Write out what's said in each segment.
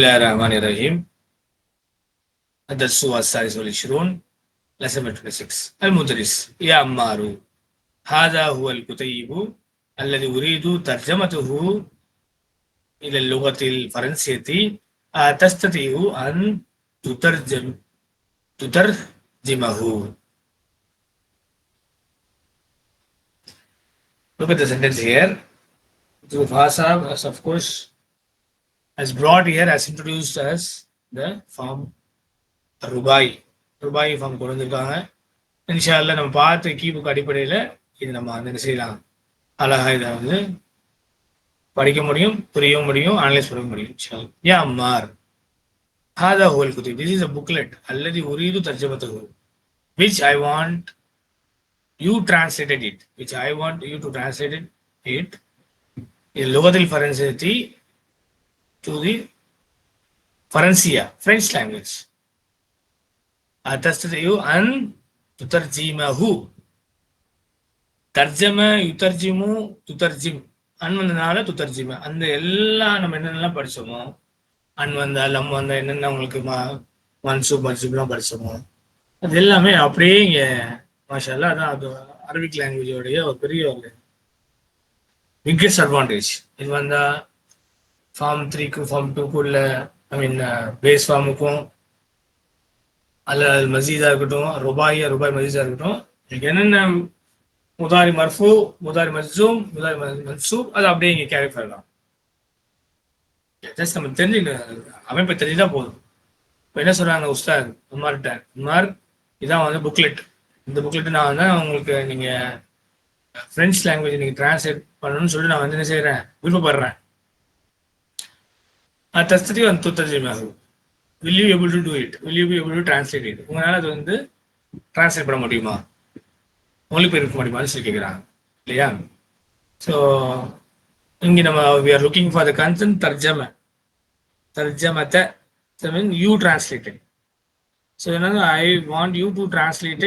الله الرحمن الرحيم. الدرس السادس والعشرون lesson 26. المدرس: يا عمار، هذا هو الكتيب الذي أريد ترجمته إلى اللغة الفرنسية. تستطيع أن تترجمه. Look at the sentence here. The Bhasa, as of course, has brought here, has introduced us the form ருபாய். ருபாய் form கொண்டு வந்திருக்காங்க. இன்ஷா அல்லாஹ் நம்ம பார்த்த கீபுக் அடிப்படையில் இது நம்ம என்ன செய்யலாம், அழகாக இதை வந்து படிக்க முடியும், புரியவும் முடியும், அனலைஸ் பண்ண முடியும். இன்ஷா அல்லாஹ். யா அம்மார், ஹாதா ஹுவல் குதுப். திஸ் இஸ் அ புக்லெட் அல்லதி உரீது தர்ஜமத்துஹு, which I want you translated it, which I want you to translate it in lugatil faransiyati to the Faransiyya, French language. தஸ்ததியு அன் துதர்ஜிமஹு. தர்ஜம, யுதர்ஜிமு, துதர்ஜிம். அன் வந்ததுனால துதர்ஜிம. அந்த எல்லாம் நம்ம என்னென்னலாம் படித்தோமோ, அன் வந்தா லம் வந்தா என்னென்ன உங்களுக்கு மன்சூப் மன்சூப்லாம் படித்தோமோ, அது எல்லாமே அப்படியே இங்கே மாஷா அல்லாஹ். அதான் அது அரபிக் லாங்குவேஜோடைய ஒரு பெரிய ஒரு பிக்கஸ்ட் அட்வான்டேஜ். இது வந்தால் ஃபார்ம் 3க்கும் ஃபார்ம் 2க்கும் உள்ள பேஸ் ஃபார்முக்கும் அல்லது மசீதா இருக்கட்டும், ருபாய் மசீதா இருக்கட்டும், எனக்கு என்னென்ன முதாரி மர்ஃபு, முதாரி மஜ்சூம், முதாரி மன்சூப், அது அப்படியே இங்கே கேரி பண்ணலாம். ஜஸ்ட் நம்ம தெரிஞ்சுக்கணும், அமைப்பை தெரிஞ்சுதா போதும். இப்போ என்ன சொல்கிறாங்க உஸ்தாத் உமார்கிட்ட, உமார் இதான் வந்து புக்லெட். இந்த புக்லெட்டு நான் வந்து உங்களுக்கு நீங்கள் ஃப்ரெஞ்ச் லாங்குவேஜ் நீங்கள் டிரான்ஸ்லேட் பண்ணணும்னு சொல்லிட்டு நான் வந்து என்ன செய்கிறேன், விருப்பப்படுறேன். தஸ்தி வந்து துத்தர்ஜிமாகும். Will you be able to do it? Will you be able to translate it? உங்களால் அது வந்து டிரான்ஸ்லேட் பண்ண முடியுமா, மொழிபெயர்க்க முடியுமான்னு சொல்லி கேட்குறாங்க இல்லையா? ஸோ இங்கே நம்ம we are looking for the constant தர்ஜமத்தை மீன் you translated. ஸோ என்னன்னா I want you to translate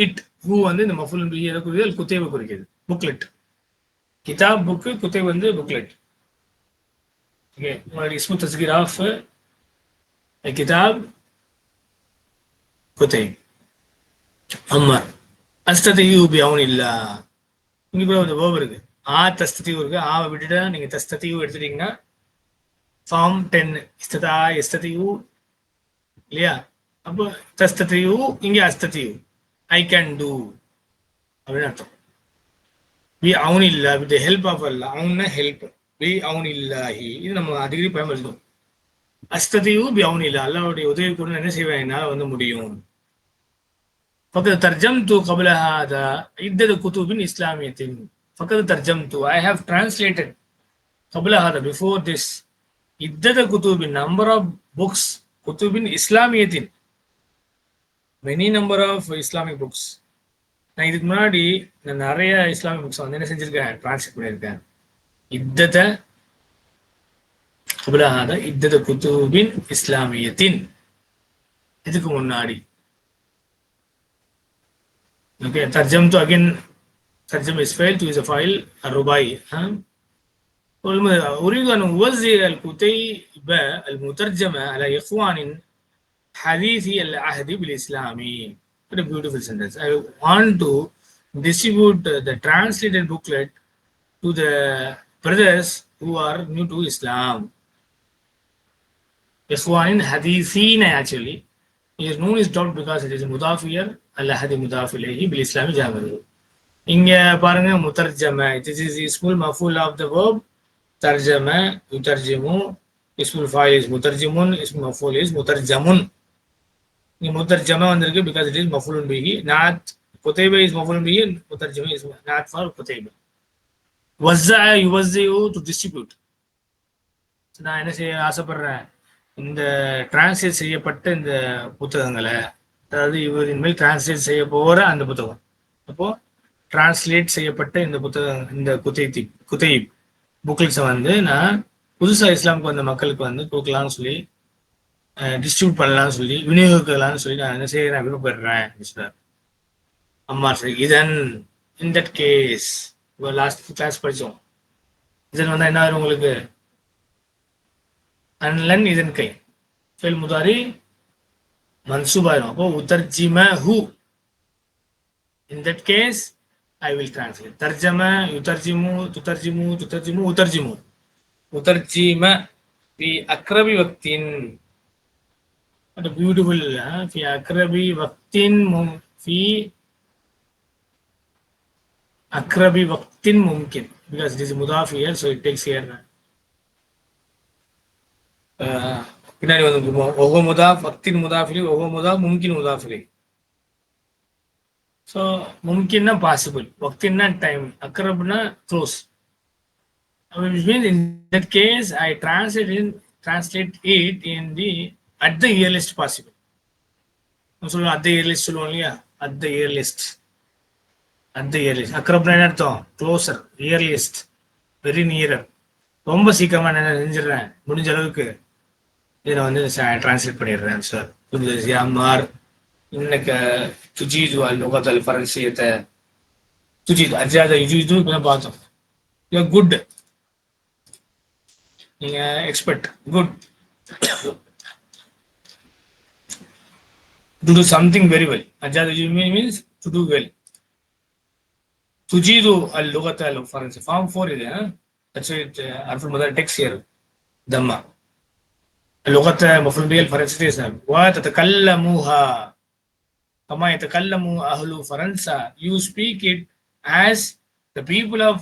it. who வந்து இந்த மஃபூல் பிஹி எதை குறிக்கிறது, குத்தைவை குறிக்கிறது. புக்லெட், கிதாப் புக்கு, குத்தை வந்து புக்லெட். ஓகே, உங்களுடைய இஸ்மு தஸ்கீர் ஆஃப் கிதாப் குத்தை. அம்மார் அஸ்ததியு பிஅவுனில்லா. இங்கே கூட ஒரு வேர்ப் இருக்கு, தஸ்ததியு இருக்கு. ஆவை விட்டுட்டு நீங்கள் தஸ்ததியு எடுத்துட்டீங்கன்னா ஃபார்ம் 10 எஸ்ததியு இல்லையா? அப்போ தஸ்ததியு, இங்கே அஸ்ததியு, ஐ கேன் டூ அப்படின்னு அர்த்தம். பி அவுனில்லா, with the help of Allah. அவுன்னா ஹெல்ப், பி அவுனில்லாஹி, இது நம்ம அடிக்கடி பயன்படுத்தும். அஸ்ததியு பி அவுனில்லா, அல்லாஹ்வுடைய உதவி கொண்டு என்ன செய்வேன், என்னால் வந்து முடியும். ஃபக்கத் தர்ஜம்து கப்ல ஹாதா இத்தத குதுபின் இஸ்லாமியத்தின். ஃபக்கத் தர்ஜம்து, I have translated கப்ல ஹாதா, before this, இத்தத குதுபின், number of books, குதுபின் இஸ்லாமியத்தின், many number of Islamic books. நான் இதுக்கு முன்னாடி நான் நிறைய இஸ்லாமிக் புக்ஸ் வந்து என்ன செஞ்சிருக்கேன், டிரான்ஸ்லேட் பண்ணியிருக்கேன். இத்தத கப்லஹாதா இத்தத குதுபின் இஸ்லாமியத்தின், இதுக்கு முன்னாடி. ஓகே, தர்ஜம்து அகைன், தர்ஜம் இஸ் ஃபைல், டு இஸ் அ ஃபைல், ருபாய். أريد أن أوزع الكتيب المترجمة على إخوان حديثي العهد بالإسلام. What a beautiful sentence. I want to distribute the translated booklet to the brothers who are new to Islam. Ikhwanin hadithina, actually is known is dropped because it is mudaf here, al-ahad mudaf ilayhi bil islami jamaru. இங்கே பாருங்க முத்தர்ஜம, this is ismul maf'ul of the verb தர்ஜம, யுதர்ஜிமு. இஸ்முல் ஃபாயில் is முத்தர்ஜிமுன், இஸ்முல் மஃபூல் இஸ் முத்தர்ஜமுன். இங்கே முத்தர்ஜம வந்திருக்கு because it is மஃபூலுன் பிஹி, not குதைபா is மஃபூலுன் பிஹி, முத்தர்ஜம is not for குதைபா. வஸ்ஸா யுவஸ்ஸிஉ, to distribute. நான் என்ன செய்ய ஆசைப்படுறேன், இந்த டிரான்ஸ்லேட் செய்யப்பட்ட இந்த புத்தகங்களை, அதாவது இவர் இனிமேல் டிரான்ஸ்லேட் செய்ய போகிற அந்த புத்தகம், அப்போ டிரான்ஸ்லேட் செய்யப்பட்ட இந்த புத்தகம், இந்த குதை புக்லெட்ஸை வந்து நான் புதுசாக இஸ்லாமுக்கு வந்த மக்களுக்கு வந்து கொடுக்கலான்னு சொல்லி, டிஸ்ட்ரிபியூட் பண்ணலான்னு சொல்லி, விநியோகிக்கலான்னு சொல்லி நான் என்ன செய்யறேன், விருப்பப்படுறேன் சார். அம்மா சார், இதன் in that case last class படித்தோம். இதன் வந்தால் என்ன ஆகும் உங்களுக்கு, அன்லன் இதன் கை ஃபெல் முதாரி மன்சூப் ஆயிரும். அப்போ உத்தர்ஜிமஹு. In that case, I will translate. தர்ஜம, யுதர்ஜிமு, துதர்ஜிமு, துதர்ஜிமு, உத்தர்ஜிமு. உத்தர்ஜிம fi akrabi waqtin. What a beautiful, fi akrabi waqtin fi akrabi waqtin mumkin. Because it is mudaf here, so it takes here. பின்னாடி வந்து ஒவ்வொரு முதாஃப் வக்தின் முதாஃபிலி, ஒவ்வொரு முதாஃப் மும்கின் முதாஃபிலி. ஸோ மும்கின்னா பாசிபிள், வக்தின்னா டைம், அக்ரப்னா close. Which means in that case, I translate it in the at the earliest possible. சொல்லுவோம் at the earliest சொல்லுவோம் இல்லையா, at the earliest. அக்ரப்னா என்ன அர்த்தம்? Closer, earliest, very nearer. ரொம்ப சீக்கிரமா நான் செஞ்சிடறேன், முடிஞ்ச அளவுக்கு இதை வந்து டிரான்ஸ்லேட் பண்ணிடுறேன் சார். யாமார் இன்னைக்கு துஜீது اللغة الفرنسية துஜீது அஜாத யுஜீது இப்பதான் பார்த்தோம். யூஆர் குட், நீங்க expert, good to do something very well. அஜாத யுஜீது மீன்ஸ் டு டூ வெல். துஜீது اللغة الفرنسية ஃபார்ம் 4 இது. That's it. Arful mudar text here. Dhamma. اللغة المفروض بها الفرنسية وتتكلموها كما يتكلم أهل فرنسا. You speak it as the people of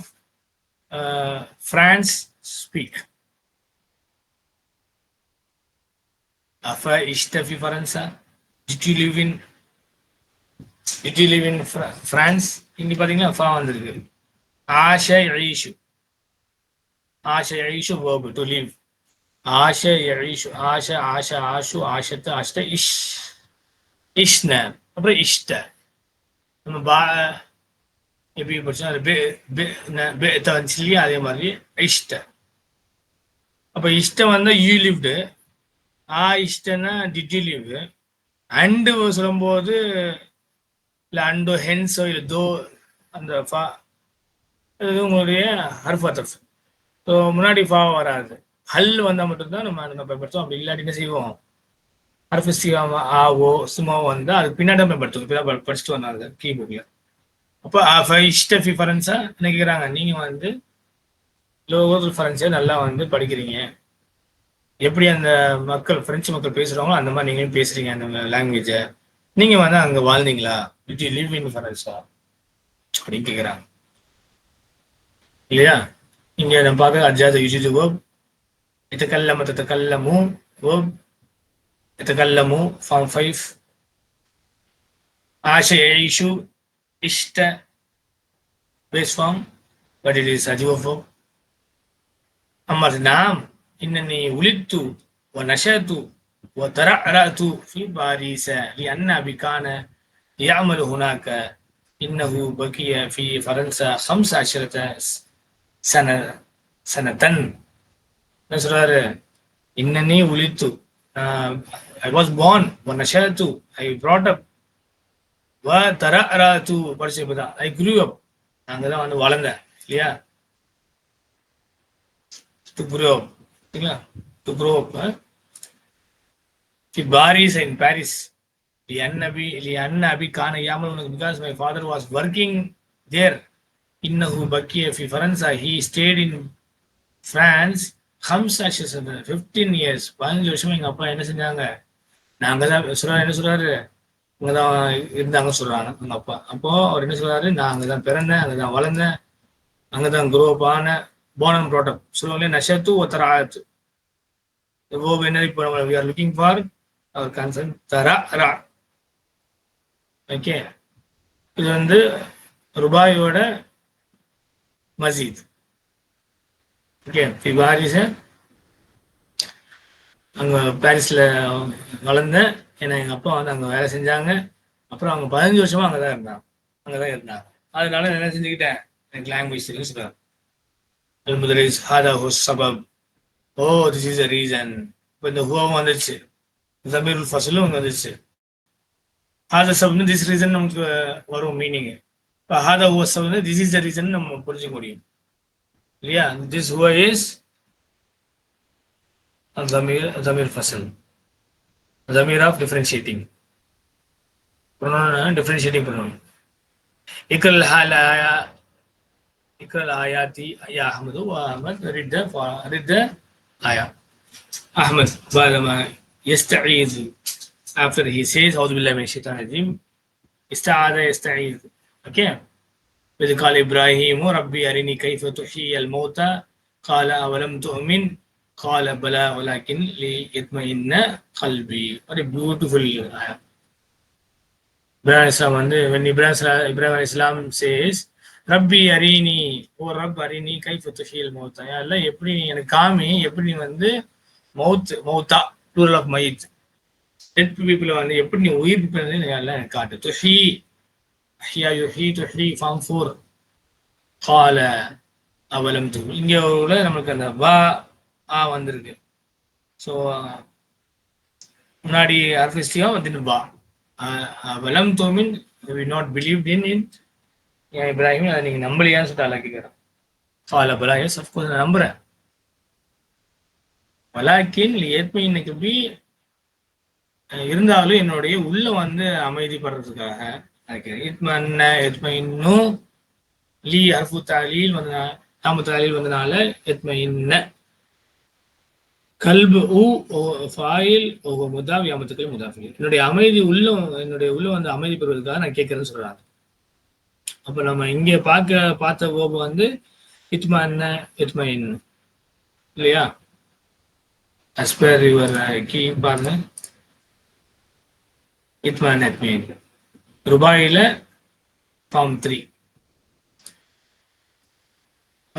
France speak. أفعشت في فرنسا? Did you live in France? இங்க பாத்தீங்கன்னா ஃபா வந்திருக்கு. ஆஷ யஈஷு, ஆஷ யஈஷு verb to live. ஆஷ யஈஷு, ஆஷ ஆஷ Ashu ஆஷத்த ஆஷ்ட இஷ் இஷ்ன, அப்புறம் இஷ்ட. நம்ம எப்படி படிச்சோம், அது வந்துச்சு இல்லையா, அதே மாதிரி இஷ்ட. அப்போ இஷ்டம் வந்து யூ லிவ்டு, இஷ்டன்னா டிட் யூ லிவ். அண்டு சொல்லும்போது இல்லை அண்டோ ஹென்ஸோ இல்லை தோ அந்த ஃபா அது உங்களுடைய ஹர்ஃபத்தஃப். ஸோ முன்னாடி ஃபா வராது, ஹல் வந்தால் மட்டும்தான் நம்ம பயன்படுத்துவோம். அப்படி இல்லாட்டி என்ன செய்வோம், ஹர்ஃபிஸ்டிகாம ஆவோ சும்மாவோ வந்தால் அதுக்கு பின்னாடி தான் பயன்படுத்துவோம். இப்போ தான் படிச்சுட்டு வந்தாங்க கீபோர்டில். அப்போ இஷ்டஃபி ஃபரன்ஸா என்ன கேட்குறாங்க, நீங்கள் வந்து லோகோல் ஃபரன்ஸை நல்லா வந்து படிக்கிறீங்க, எப்படி அந்த மக்கள் பிரெஞ்சு மக்கள் பேசுகிறாங்களோ அந்த மாதிரி நீங்களும் பேசுகிறீங்க அந்த லாங்குவேஜை, நீங்கள் வந்து அங்கே வாழ்ந்தீங்களா, டிட் யூ லிவ் இன் ஃபரன்ஸா அப்படின்னு கேட்குறாங்க இல்லையா. இங்கே நம்ம பார்க்க அஜாத யுஜிது வேர்ப், தத்தகல்லமு வேர்ப், தத்தகல்லமு ஃபார்ம் 5, ஆஷ யஈஷு இஷ்ட base form, but it is அஜிவ வேர்ப். அம்மர் நாம் இன்னனி உலித்து வ நஷது வ தரஅரது ஃபி பாரிஸ லிஅன்ன அபிகான يعمل هناك إنه بقي في فرنسا 15 سنة. என்ன சொல்றாரு, இன்னனி உலித்து, I was born, وَنَشَأْتُ, I brought up, وَتَرَأْرَأْتُ படிச்சு இப்பதான், I grew up, நாங்க தான் வந்து வளர்ந்தேன் இல்லையா, to grow up, சரிங்களா, to grow up. في باريس in Paris. لأن أبي كان يعمل because my father was working there. إنه بقي في فرنسا, he stayed in France 15 years. 15 வருஷமா எங்க அப்பா என்ன செஞ்சாங்க, நாங்க தான் சொல்றாரு, என்ன சொல்றாரு, அங்கதான் இருந்தாங்க சொல்றாங்க எங்க அப்பா. அப்போ அவர் என்ன சொல்றாரு, நான் அங்கதான் பிறந்தேன், அங்கதான் வளர்ந்தேன், அங்கதான் குரோ அப் ஆன, born and brought up. சொல்லுவாங்க நஷத்து ஒத்தராத்து. என்ன இப்போ நம்ம we are looking for our concern Tura. Okay, இது வந்து ருபாயோட மசீத். ஓகே, பாரிஸ அங்கே பாரிஸில் வளர்ந்தேன், ஏன்னா எங்கள் அப்பா வந்து அங்கே வேலை செஞ்சாங்க. அப்புறம் அவங்க 15 வருஷமா அங்கே தான் இருந்தாங்க. அதனால என்ன செஞ்சுக்கிட்டேன், எனக்கு லாங்குவேஜ் தெரியும் சொல்லுவாங்க. முதலில் ஹாதா ஹுஸ் சபப், ஓ திஸ் இஸ் அ ரீசன். இப்போ இந்த ஹுவாவும் வந்துருச்சு, ஜமீருல் ஃபசலும் வந்துருச்சு. ஹாதா சப்னு திஸ் ரீசன் நமக்கு வரும் மீனிங். இப்போ ஹாதா ஹுவ சப்னு திஸ் இஸ் த ரீசன் நம்ம புரிஞ்சுக்க முடியும் இல்லையா. திஸ் ஹுவ is ضمير فصل, ضمير of differentiating pronoun, differentiating pronoun. اقرأ الآيات يا أحمد وأحمد رد آية. أحمد بعدما يستعيذ, after he says أعوذ بالله من الشيطان الرجيم, يستعيذ. Okay. إذ قال إبراهيم ربي أرني كيف تحيي الموتى قال أولم تؤمن قال بلى ولكن ليطمئن قلبي. What a beautiful ayah. Ibrahim Islam வந்து when Ibrahim Islam says ரப்பி அரினி, ஓ ரப் அரினி கைஃப துஹியல் மௌத்தா, எல்லாம் எப்படி எனக்கு காமி, எப்படி நீ வந்து மௌத்தா ப்ளூரல் ஆஃப் மைத், டெட் பீப்புளை வந்து எப்படி நீ உயிர்ப்பிப்பது எல்லாம் எனக்கு காட்டு. துஹி ஹியா யுஹி துஹி ஃபார்ம் 4 கால அவலம் து, இங்கே உள்ள நம்மளுக்கு அந்த வா ஆ வந்திருக்கு. ஸோ முன்னாடி அர்ஃபிஸ்டியும் வந்து வா அவலம் தோமின் we not believed in it. ஏன் இப்ராஹிம் அதை நீங்க நம்பலையான்னு சொல்லிட்டு அல்லா கேட்கிறேன். கால பலா, எஸ் அஃப்கோர்ஸ் நான் நம்புறேன். வலாக்கின் ஏற்ப பி இருந்தாலும் என்னுடைய உள்ள வந்து அமைதிப்படுறதுக்காக இன்னும் லீ அர்ஃபு தாலீல் வந்து நாம தாலீல் வந்தனால எத்மஇன்ன கல்பு ஃபாயில் முதாஃப் யாமத்துக்கள் முதாஃபில், என்னுடைய அமைதி என்னுடைய உள்ள வந்து அமைதி பெறுவதற்காக நான் கேட்கறேன்னு சொல்றாங்க. அப்ப நம்ம இங்க பார்த்த வேர்ப் வந்து இத்மஇன் இல்லையா? as per your key பாருங்க, இத்மஇன் ருபாயில ஃபார்ம் 3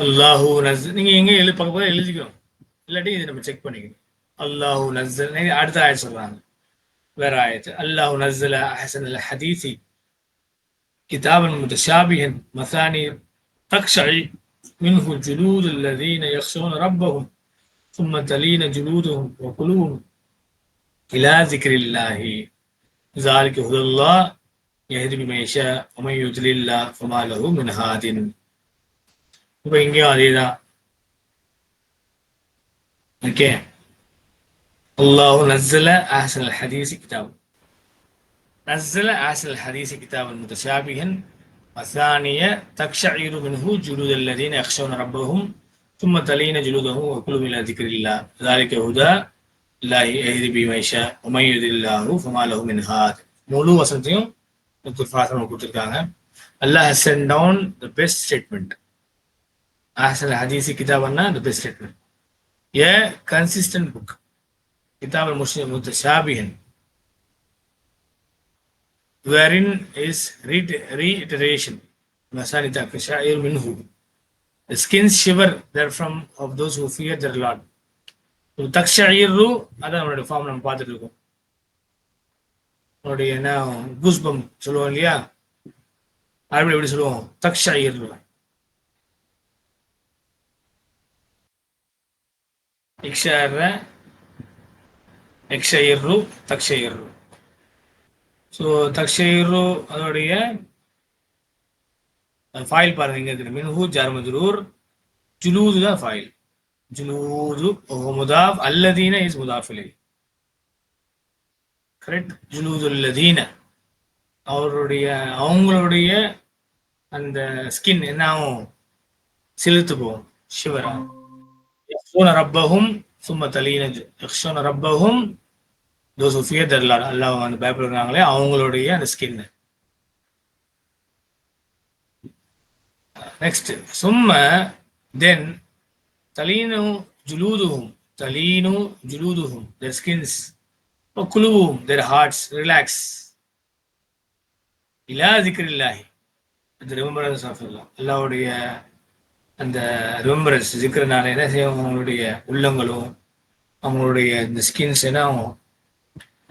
அல்லாஹு நஸ்ஸல். நீங்க எங்க பக்கம் எழுதிக்கணும், இல்லாட்டி இதை நம்ம செக் பண்ணிக்கணும். அல்லாஹு நஸ்ஸல் அடுத்த ஆயத் சொல்றாங்க, வேற ஆயத்து. அல்லாஹு நஸ்ஸல அஹ்ஸனல் ஹதீஸி كتابا متشابها مثاني تقشعر منه جلود الذين يخشون ربهم ثم تلين جلودهم وقلوبهم إلى ذكر الله ذلك هدى الله يهدي بمن يشاء ومن يضلل الله فما له من هاد. இப்போ இங்கேயும் அதேதான். ஓகே, அல்லாஹு நஸ்ஸல அஹ்ஸனல் ஹதீஸி கிதாப், نزل أحسن الحديث كتابا متشابها مثانية تقشعر منه جلود الذين يخشون ربهم ثم تلين جلودهم وقلوبهم إلى ذكر الله ذلك هدى الله يهدي به من يشاء ومن يضلل الله فما له من هاد. முழு வசனத்தையும் கொடுத்திருக்காங்க. Allah has sent down the best statement. أحسن الحديث كتابنا the best statement, a consistent book. كتاب المسلم متشابها wherein is reiteration. Masani taqsha'ir minhu, the skins shiver therefrom of those who fear their Lord. தக்ஷயிரு அதான் நம்மளுடைய ஃபார்ம் நம்ம பார்த்துட்டு இருக்கோம். நம்மளுடைய என்ன கூஸ்பம் சொல்லுவோம் இல்லையா, அரபில் எப்படி சொல்லுவோம், தக்ஷயிரு. எக்ஷயிரு தக்ஷயிரு. ஸோ தக்ஷயிரு அதோடைய ஃபைல் பாருங்க, இங்க இருக்கு மின்ஹு ஜார் மஜ்ரூர், ஜுலூது தான் ஃபைல், ஜுலூது முதாஃப், அல்லதீன இஸ் முதாஃப் இலைஹி. கரெக்ட், ஜுலூது அல்லதீன அவங்களுடைய அந்த ஸ்கின் என்ன ஆகும், சிலுத்து போகும், ஷிவரா. யக்ஷூன ரப்பஹும் சும்ம தலீன, யக்ஷூன ரப்பஹும் those who fear their Lord, அல்லாஹ் வந்து பயப்படுறாங்களே அவங்களுடைய அந்த ஸ்கின். நெக்ஸ்ட் சும்ம தென் தலீனு ஜுலூதுஹும் their skins, குலுவும் their hearts relax, இலா திக்ரில்லாஹி, அந்த ரிமெம்பரன்ஸ் ஆஃப் அல்லாஹ், அல்லாஹ்வுடைய அந்த ரிமெம்பரன்ஸ் ஜிக்ரனால என்ன செய்யும், அவங்களுடைய உள்ளங்களும் அவங்களுடைய இந்த ஸ்கின்ஸ் என்ன ஆகும்,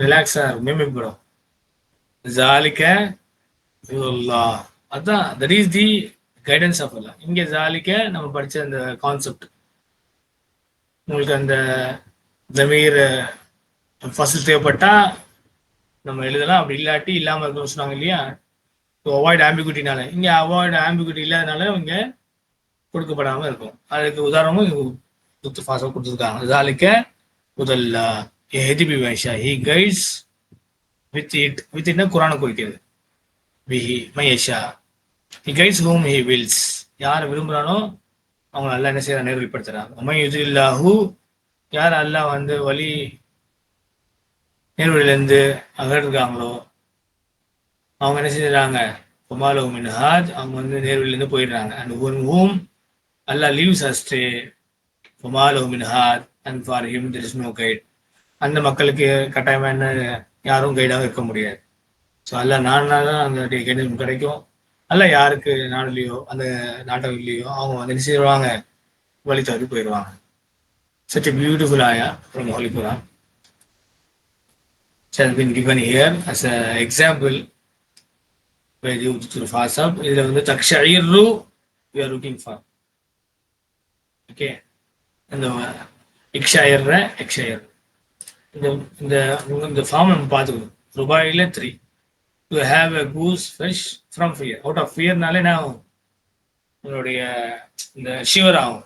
ரிலாக்ஸா மேம்படும். ஜாலிக அல்லாஹ், அதான் that is the guidance of Allah. இங்க ஜாலிக நம்ம படிச்ச அந்த கான்செப்ட் உங்களுக்கு அந்த தமீர் ஃபஸ்ல் தேவைப்பட்டா நம்ம எழுதலாம், அப்படி இல்லாட்டி இல்லாம இருக்கணும்னு சொன்னாங்க இல்லையா. ஸோ அவாய்ட் ஆம்பிகுட்டினால, இங்க அவாய்ட் ஆம்பிகுட்டி இல்லாதனால இங்க கொடுக்கப்படாம இருக்கும். அதுக்கு உதாரணமும் ஃபாஸ்டாக கொடுத்துருக்காங்க. ஜாலிக்க உதல்லா எஹதி பிவைஷா ஹி கைட்ஸ் வித் என்ன குரானை குறிக்கிறது. பிஹி மையஷா he guides whom he wills, யாரை விரும்புகிறானோ அவங்க நல்லா என்ன செய்யறாங்க, நேர்வழிப்படுத்துறாங்க. உமை யுதில்லாஹு, யார் அல்லாஹ் வந்து வழி நேர்வழியிலேருந்து அகற்றிருக்காங்களோ அவங்க என்ன செஞ்சுறாங்க, ஒமாலோ மின்ஹாஜ், அவங்க வந்து நேர்வழியிலேருந்து போயிடுறாங்க. And one whom Allah leaves astray ஒமாலோ மின்ஹாஜ் and for him there is no guide. அந்த மக்களுக்கு கட்டாயமாக என்ன யாரும் கைடாக இருக்க முடியாது. ஸோ அல்லாஹ் நாடுனா தான் அந்த கைடு கிடைக்கும். அல்ல யாருக்கு நாடுலையோ அந்த நாட்டவில்லையோ அவங்க வந்து என்ன செய்வாங்க, வழி தவறி போயிடுவாங்க. Such a beautiful ayah from Holy Quran has been given here as an example by the Utul Fasab. இதுல வந்து தக்ஷயிரு we are looking for. Okay, இந்த இக்ஷயர் எக்ஷயர் இந்த இந்த இந்த ஃபார்ம் நம்ம பார்த்துக்கணும். ரூபாயில 3 to have a goose fish from fear. Out of fearனாலே என்ன ஆகும், உங்களுடைய இந்த ஷிவர் ஆகும்.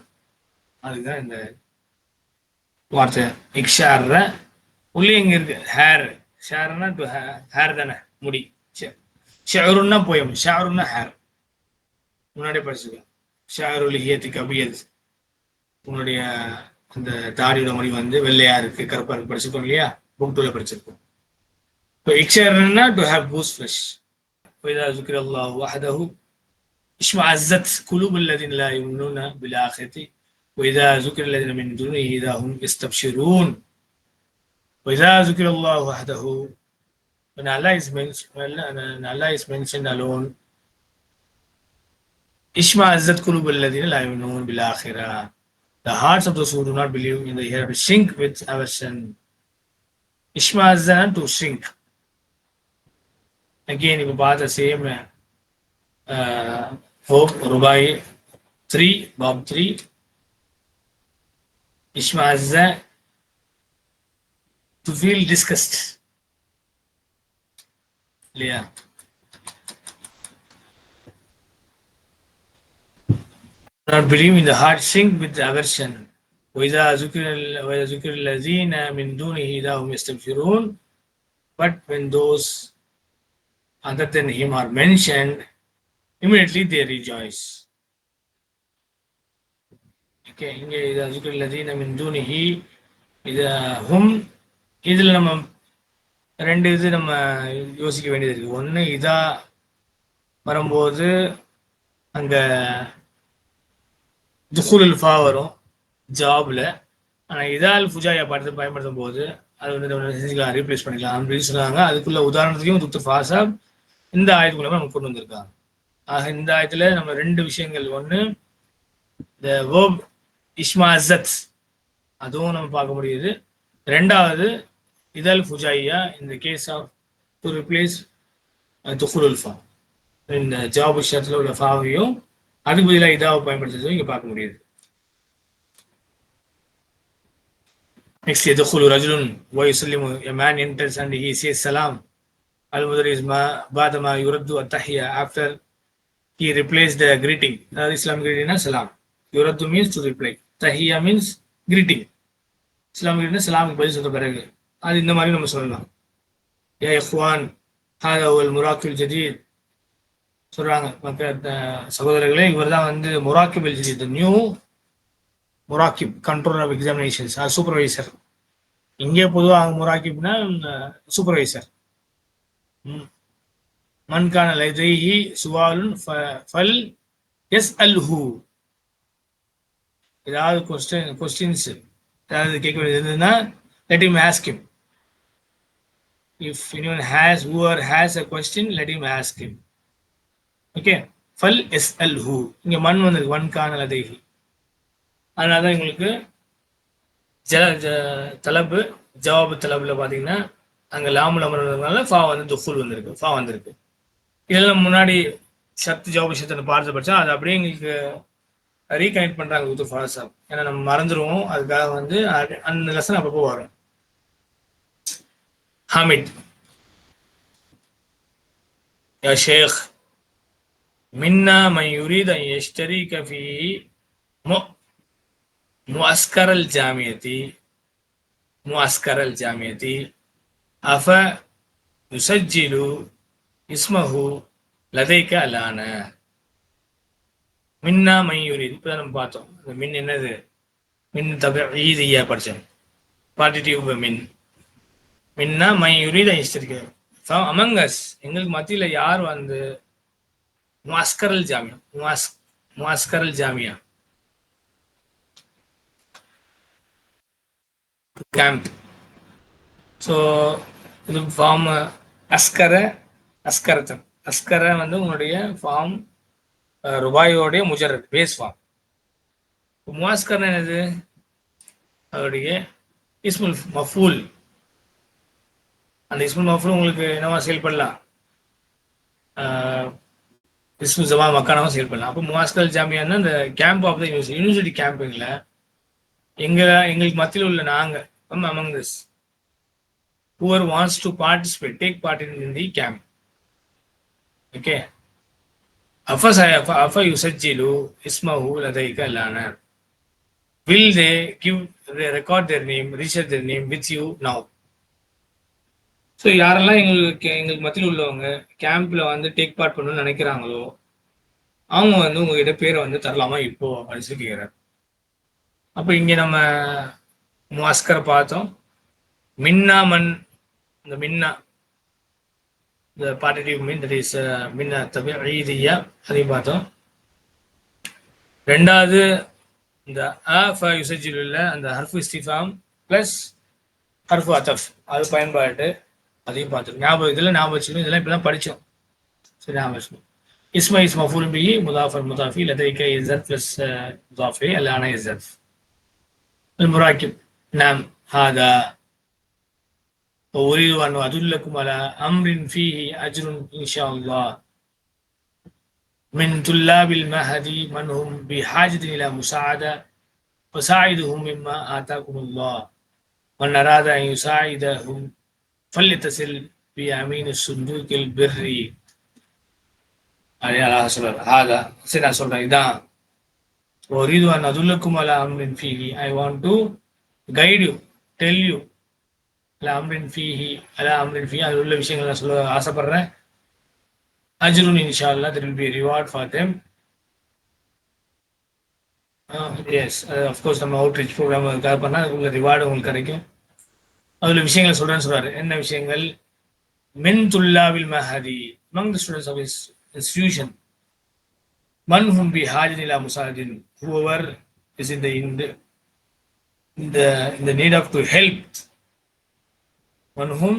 அதுதான் இந்த வார்த்தை இக்ஷார்ற. உள்ளே எங்க இருக்கு ஹேர், ஷேர்னா டு ஹேர் தானே, முடி. ஷேருன்னா போயம், ஷாருன்னா ஹேர். முன்னாடியே படிச்சுக்கோ. ஷாருல் ஹியத்துக்கு அபியத், உன்னுடைய அந்த தாடியோட முடி வந்து வெள்ளையா இருக்கு கருப்பா இருக்கு, படிச்சிருக்கோம் இல்லையா, புக் டூல படிச்சிருக்கோம். இப்போ இக்ஷார்னா to have goose fish. وإذا ذكر الله وحده اشمأزت قلوب الذين لا يؤمنون بالآخرة وإذا ذكر الذين من دونه إذا هم يستبشرون. وإذا ذكر الله وحده, when Allah is mentioned alone, اشمأزت قلوب الذين لا يؤمنون بالآخرة, the hearts of those who do not believe in the hereafter shrink with aversion. اشمأزت to shrink. Again, if you buy the same verb, Rubai 3, Bab 3, Ishma'azza, to feel disgust. Yeah. Not believe in the heart, shrink with aversion. وَإِذَا ذُكِرَ الَّذِينَ مِن دُونِهِ إِذَا هُمْ يَسْتَبْشِرُونَ. But when those other than him are mentioned, immediately they rejoice. Okay, இங்கே إِذَا ذُكِرَ الَّذِينَ مِن دُونِهِ إِذَا هُمْ, இதில் நம்ம ரெண்டு இது நம்ம யோசிக்க வேண்டியது இருக்கு. ஒன்று, இதா வரும்போது அங்க துகுலுல் ஃபா வரும் ஜாப்ல. ஆனால் இதால் ஃபுஜாயா பயன்படுத்தும் போது அது வந்து நம்ம செஞ்சுக்கலாம், ரீப்ளேஸ் பண்ணிக்கலாம் அப்படின்னு சொன்னாங்க. அதுக்குள்ள உதாரணத்துக்கும் துக்து ஃபாசா இந்த ஆயத்துக்குள்ள நம்ம கொண்டு வந்திருக்காங்க. ஆக இந்த ஆயத்துல நம்ம ரெண்டு விஷயங்கள், ஒன்று இந்த வேர்ப் இஷ்மாசத், அதுவும் நம்ம பார்க்க முடியுது. ரெண்டாவது இதல் ஃபுஜாயா இந்த கேஸ் ஆஃப் டு ரிப்ளேஸ் துகுலுல் ஃபா, இந்த ஜாப் விஷயத்துல உள்ள ஃபாவையும் அதுக்கு பதிலாக இதாவை பயன்படுத்துறதும் இங்க பார்க்க முடியுது. Next, يدخل رجل ويسلم, a man enters and he says salam. Al-Mudar is بعد ما يرد التحية, after he replaces the greeting. Islamic greeting is salam. Yuraddu means to reply. Tahiyya means greeting. Islamic greeting is salam பதில் சொல்ற பிறகு. அது இந்த மாதிரி நம்ம சொல்லலாம். யா இஹ்வான் ஹாதா வல் முராக்கிப் ஜதீத், சொல்றாங்க சகோதரர்களே, இவர் தான் வந்து முராக்கிப் அல் ஜதீத், நியூ முராக்கிப், கண்ட்ரோலர் ஆஃப் எக்ஸாமினேஷன்ஸ், சூப்பர்வைசர். இங்கே பொதுவாக முராக்கிப்னா சூப்பர்வைசர். மன்கான லதைஹி சுவாலுன் ஃபல் யஸ்அல்ஹு, ஏதாவது கொஸ்டின்ஸ் ஏதாவது கேட்க வேண்டியது இருந்ததுன்னா let him ask him. If anyone whoever has a question, let him ask him. Okay, ஃபல் யஸ்அல்ஹு, இங்க மன் வந்திருக்கு, மன்கான லதைஹி. அதனால தான் எங்களுக்கு தலபு ஜவாபு தலபுல பார்த்தீங்கன்னா அங்கே லாமுல் அமர்றதுனால ஃபா வந்து துஃபுல் வந்திருக்கு, ஃபா வந்திருக்கு. இதெல்லாம் முன்னாடி சத்து ஜவாபு சத்தை பார்த்து படித்தா அது அப்படியே எங்களுக்கு ரீகனெக்ட் பண்ணுறாங்க வித் ஃபாசா. ஏன்னா நம்ம மறந்துடுவோம், அதுக்காக வந்து அந்த லெசன் அப்பப்போ வரும். ஹாமித், யா ஷேக் மின்னா மன் யுரீத் அன் யஷ்தரிக ஃபீ முஅஸ்கரல் ஜாமியத்தி முஅஸ்கரல் ஜாமியத்தி அஃப யுசஜ்ஜிலு இஸ்மஹு லதைக்க அலான. மின்னா மையூரித். இப்போ நம்ம பார்த்தோம் அந்த மின் என்னது, மின் தபீதியா படித்தோம். பார்ட்டிட்டிவ் மின். மின்னா மையூரித் ஐஸ்டிருக்கு அமங்கஸ், எங்களுக்கு மத்தியில் யார் வந்து முஅஸ்கரல் ஜாமியா, முஅஸ்கரல் ஜாமியா கேம்ப். ஸோ இது ஃபார்ம் அஸ்கர அஸ்கரத்தன். அஸ்கர வந்து உங்களுடைய ஃபார்ம் ருபாயோடைய முஜரத் பேஸ் ஃபார்ம். முஅஸ்கர் என்னது, அவருடைய இஸ்முல் மஃபூல். அந்த இஸ்முல் மஃபூல் உங்களுக்கு என்னவா செயல்படலாம், இஸ்மு ஜமா மக்கானாவும் செயல்படலாம். அப்போ முஅஸ்கர் ஜாமியான்னா இந்த கேம்ப் ஆஃப் த யூனிவர்சிட்டி கேம்பிங்கில் எங்களுக்கு மத்தியில் உள்ள நாங்கள் among this whoever wants to participate, take part in the camp. Okay. Afa yusajjilu ismahu ladayka lana. Will they record their name, register their name with you now? So யாரெல்லாம் எங்களுக்கு மத்தியில் உள்ளவங்க கேம்பில் வந்து டேக் பார்ட் பண்ணணும்னு நினைக்கிறாங்களோ அவங்க வந்து உங்ககிட்ட பேரை வந்து தரலாமா இப்போ அப்படின்னு சொல்லி கேட்குறாரு. அப்போ இங்கே நம்ம முஅஸ்கரை பார்த்தோம். மின்னா மன், இந்த மின்னா இந்த பார்ட்டிட்டிவ் மீன், தட் இஸ் மின்னா தபீதியா, அதையும் பார்த்தோம். ரெண்டாவது இந்த அஃப யுசஜ்ஜிலுள்ள அந்த ஹர்ஃபு இஸ்திஃபாம் ப்ளஸ் ஹர்ஃபு அத்தஃப், அது பயன்பாடு, அதையும் பார்த்துருக்கோம். ஞாபகம் இதில் ஞாபகம் வச்சுக்கணும், இதெல்லாம் இப்போ தான் படித்தோம். சரி, ஞாபகம் வச்சுக்கணும். இஸ்மா இஸ்மா ஃபூல் பிஹி முதாஃபர் முதாஃபி லதைக்க இஸ்ஸத் ப்ளஸ் முதாஃபி அல்லானா இஸ்ஸத். المراكب نعم هذا وأريد أن أدلكم على أمر فيه أجر إن شاء الله من طلاب المهدي من هم بحاجة إلى مساعدة فساعدهم مما آتاكم الله من أراد أن يساعدهم فليتصل بأمين الصندوق البري. هذا سنة صلى إذا وأريد أن أدلكم على أمر فيه, I want to guide you, tell you على أمر فيه, على أمر فيه, அது உள்ள விஷயங்கள் நான் சொல்ல ஆசைப்படுறேன். அஜ்ருன் இன்ஷா அல்லாஹ், there will be a reward for them. Yes, of course நம்ம அவுட்ரீச் ப்ரோக்ராம் கவர் பண்ணால் அதுக்குள்ள ரிவார்டு உங்களுக்கு கிடைக்கும். அதில் விஷயங்கள் சொல்கிறேன்னு சொல்கிறாரு. என்ன விஷயங்கள்? மின் துல்லாவில் Mahdi, among the students of his institution, man hum bi hajin ila musaadin, whoever is in the need of to help, man hum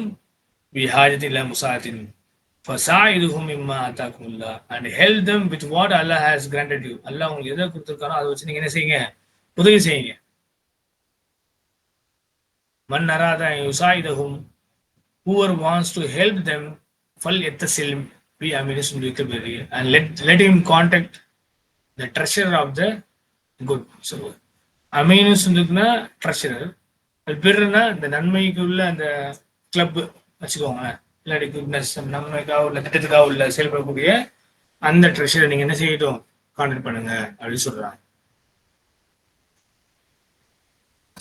bi hajin ila musaadin fasa'iduhum mimma atakumullah, and help them with what Allah has granted you. Allah உங்களுக்கு எதை கொடுத்திருக்காரோ அதை வச்சு நீங்க என்ன செய்யுங்க, உதவி செய்யுங்க. man arada yusaidahum, whoever wants to help them, falyattasil bi amini sunduka berri, and let him contact the treasurer of the good. So அமீனு சுந்துக்குனா ட்ரெஷரர், பெருனா இந்த நன்மைக்கு உள்ள அந்த கிளப் வச்சுக்கோங்க, இல்லாட்டி குட்னஸ் நன்மைக்காக உள்ள திட்டத்துக்காக உள்ள செயல்படக்கூடிய அந்த ட்ரெஷரை நீங்க என்ன செய்யட்டும், கான்டாக்ட் பண்ணுங்க அப்படின்னு சொல்றாங்க.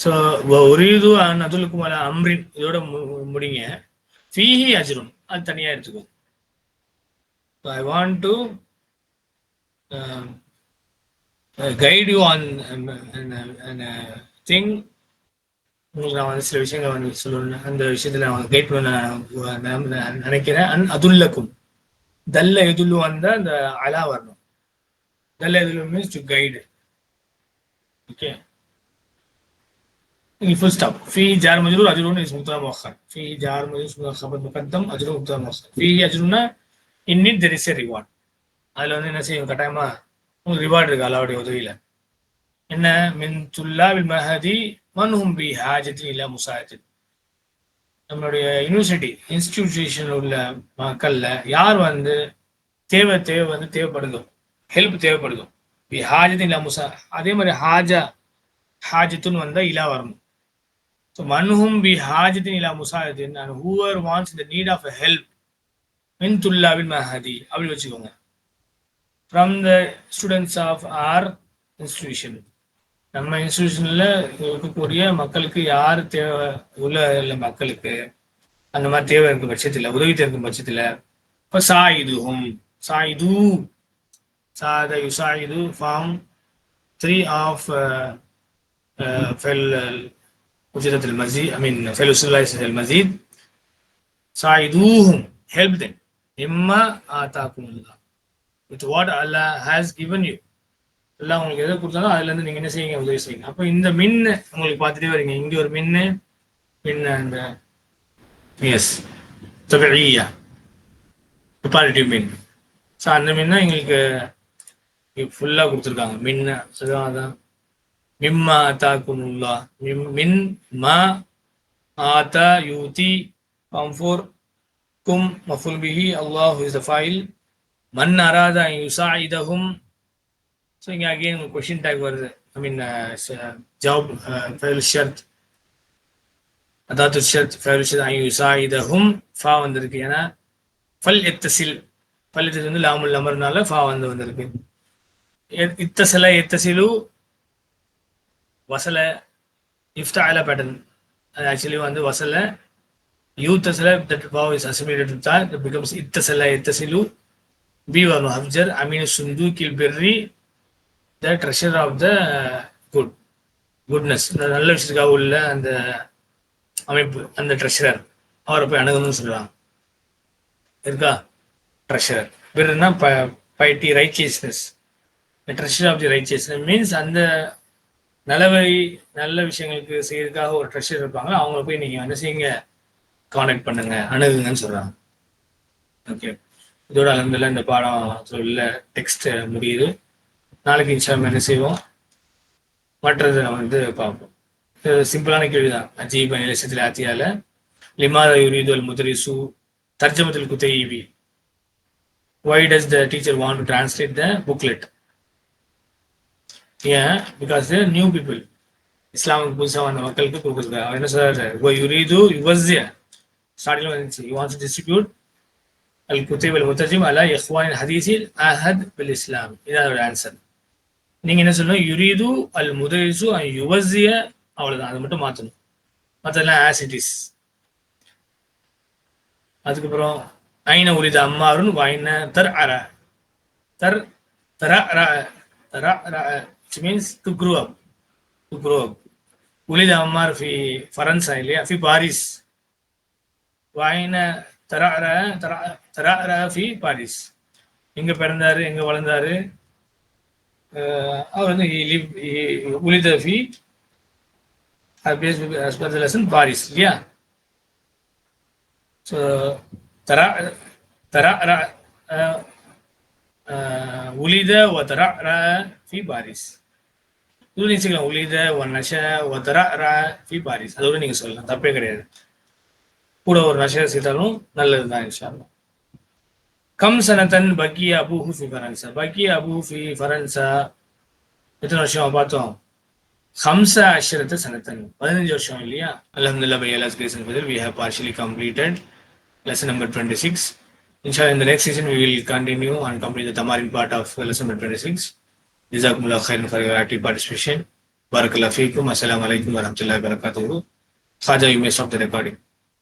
ஸோ உரியது அதுலுக்கும் மேல அம்ரின், இதோட முடிங்க. ஃபீஹி அஜ்ருன், அது தனியா எடுத்துக்கோ. I want to guide you on thing. உங்களுக்கு நான் வந்து சில விஷயங்கள் வந்து சொல்லணும், அந்த விஷயத்துல நான் கைட் பண்ண நினைக்கிறேன். அதுல்லக்கும், தல்ல எதுல்லு வந்தா அந்த அலா வரணும். தல்ல எதுல்லு means to guide. Okay, full stop. ஃபீ ஜார் மஜ்ரூர், அஜ்ருன் இஸ் முப்ததா முஅக்கர். ஃபீ ஜார் மஜ்ரூர் கபர் முகத்தம், அஜ்ருன் முப்ததா முஅக்கர். ஃபீ அஜ்ருன்னா in it there is a reward. அதுல வந்து என்ன செய்யும், கட்டாயமா உங்களுக்கு ரிவார்டு இருக்கு அல்லாவுடைய உதவியில. என்ன? மின் துல்லாவில் மஹதி மன் ஹும் பி ஹாஜத்தின் இலா முசாஹிதின். நம்மளுடைய யூனிவர்சிட்டி இன்ஸ்டிடியூஷன் உள்ள மக்கள்ல யார் வந்து தேவைப்படுதோ, ஹெல்ப் தேவைப்படுதோ, பி ஹாஜத்தின் இலா முசா, அதே மாதிரி ஹாஜத்துன்னு வந்தா இலா வரணும். ஸோ மன் ஹும் பி ஹாஜத்தின் இலா முசாஹிதின், and whoever wants the need of help மின் துல்லாவில் மஹதி, அப்படி வச்சுக்கோங்க. From the students of our institution, நம்ம இன்ஸ்டிடியூஷன்ல இருக்கக்கூடிய மக்களுக்கு யார் தேவை, உள்ள மக்களுக்கு அந்த மாதிரி தேவை இருக்கும் பட்சத்தில், உதவி தேவைக்கும் பட்சத்தில் இப்போ சாயிதுஹும், சாயிது, சாத யுசாயிது ஃபார்ம் 3 ஆஃப் ஃபெல் உஜரத்துல் மஸீத், ஐ மீன் ஃபெல் உசுல்லாஹி மஸீத். சாயிதுஹும், help them, இம்மா ஆதாக்குமுல்லாஹ், with what Allah has given you. எல்லாம் உங்களுக்கு எதை கொடுத்தாலும் அதுல இருந்து நீங்க என்ன செய்யுங்க, உதவி செய்யுங்க. அப்போ இந்த மின்னு உங்களுக்கு பார்த்துட்டே வரீங்க. இங்க ஒரு மின்னு அந்த எஸ் தபிஇய்யா ப்ரிப்பரேட்டிவ் மின். ஸோ அந்த மின்னா எங்களுக்கு ஃபுல்லா கொடுத்துருக்காங்க. மின்ன அதான் மிம்மா ஆதாக்குமுல்லா, மின் மா ஆதா யூதி ஃபார்ம் 4 கும் மஃபூல் பிஹி, அல்லாஹ் இஸ் த ஃபைல், மன் அராதா யுசாயிதஹும். ஸோ இங்கே அகெயின் உங்களுக்கு கொஷின் டேக் வருது. ஐ மீன் ஜவாப் ஃபைல் ஷர்த், அதாவது ஷர்த் ஃபைல் ஷர்த் ஐ யுசாயிதஹும் ஃபா வந்திருக்கு. ஏன்னா ஃபல் எத்தசில், ஃபல் எத்தசில் வந்து லாமுல் அமர்னால ஃபா வந்திருக்கு. இத்தசல எத்தசிலு வசல இஃப்தால பேட்டர்ன், அது ஆக்சுவலி வந்து வசல யூத்தசல, தட் வாவ் is assimilated with that, it becomes இத்தசல எத்தசிலு பி வர்னு ஹப்ஜர் அமீன் சுந்தூகில் பிர்ரி, the treasure of the goodness, இந்த நல்ல விஷயத்துக்காக உள்ள அந்த அமைப்பு, அந்த ட்ரெஷரர், அவரை போய் அணுகணும்னு சொல்லுவாங்க. இருக்கா ட்ரெஷரர். பிர்னா பைட்டி, righteousness, the treasure of the righteousness means அந்த நல்ல விஷயங்களுக்கு செய்யறதுக்காக ஒரு ட்ரெஷர் இருப்பாங்க. அவங்கள போய் நீங்க என்ன செய்யுங்க, கான்டாக்ட் பண்ணுங்க, அணுகுங்கன்னு சொல்றாங்க. ஓகே, இதோட அலமதுல்லா இந்த பாடம் சொல்ல டெக்ஸ்ட் முடியுது. நாளைக்கு இன்ஷால்லா என்ன செய்வோம், மற்றது நம்ம வந்து பார்ப்போம். சிம்பிளான கேள்விதான். அஜீப நிலசத்தில் ஆத்தியால லிமாதா யுரீது அல் முதரிசு தர்ஜமத்துல் குதைபி, why does the teacher want to translate the booklet? Yeah, because they are new people. இஸ்லாமுக்கு புதுசாக வந்த மக்களுக்கு கொடுக்குறது. அவர் என்ன சொல்றாரு, யுரீது யுவஸ்ஸிய, ஸ்டார்டிங்ல வந்துச்சு, he wants to distribute அல் குதைப் அல் முத்தர்ஜிம் அலா இஹ்வானில் ஹதீஸில் அஹத் பில் இஸ்லாம். இதான் அதோட ஆன்சர். நீங்க என்ன சொல்லணும், யுரீது அல் முதரிசு யுவஸ்ஸிய, அவ்வளவுதான், அதை மட்டும் மாற்றணும். மற்றெல்லாம் ஆஸ் இட் இஸ். அதுக்கப்புறம் ஐன உலித அம்மாருன் வைன தர் அர, தர் தர தர which means to grow up, to grow up. உலித Ammar ஃபி ஃபரன்சா இல்லையா, ஃபி பாரிஸ். வைன தர தர ஃபி பாரிஸ், எங்க பிறந்தாரு, எங்க வளர்ந்தாரு, அவர் வந்து உலித ஃபி as per the lesson Paris இல்லையா. ஸோ தர உலித வ தர ஃபி பாரிஸ், இது நிச்சயம் உலித வ நஷ வ தர ஃபி பாரிஸ், அதோட நீங்க சொல்லலாம், தப்பே கிடையாது. கூட ஒரு நஷ செய்தாலும் நல்லதுதான் இன்ஷா அல்லாஹ். கம் சனத்தன் பக்கிய அபூஹு ஃபி ஃபரன்சா, பக்கிய அபூஹு ஃபி ஃபரன்சா எத்தனை வருஷம் பார்த்தோம், ஹம்ச அஷ்ரத்த சனத்தன், 15 வருஷம் இல்லையா. அல்ஹம்துலில்லாஹ், பை அல்லாஹ்ஸ் கிரேஸ் அண்ட் ஃபضل we have partially completed lesson number 26. Inshallah, in the next session we will continue and complete the Tamarin part of lesson number 26. Jazakumullahu khairan for your active participation. Barakallahu feekum. Assalamu alaikum wa rahmatullahi wa barakatuhu. Khaja, you may stop the recording.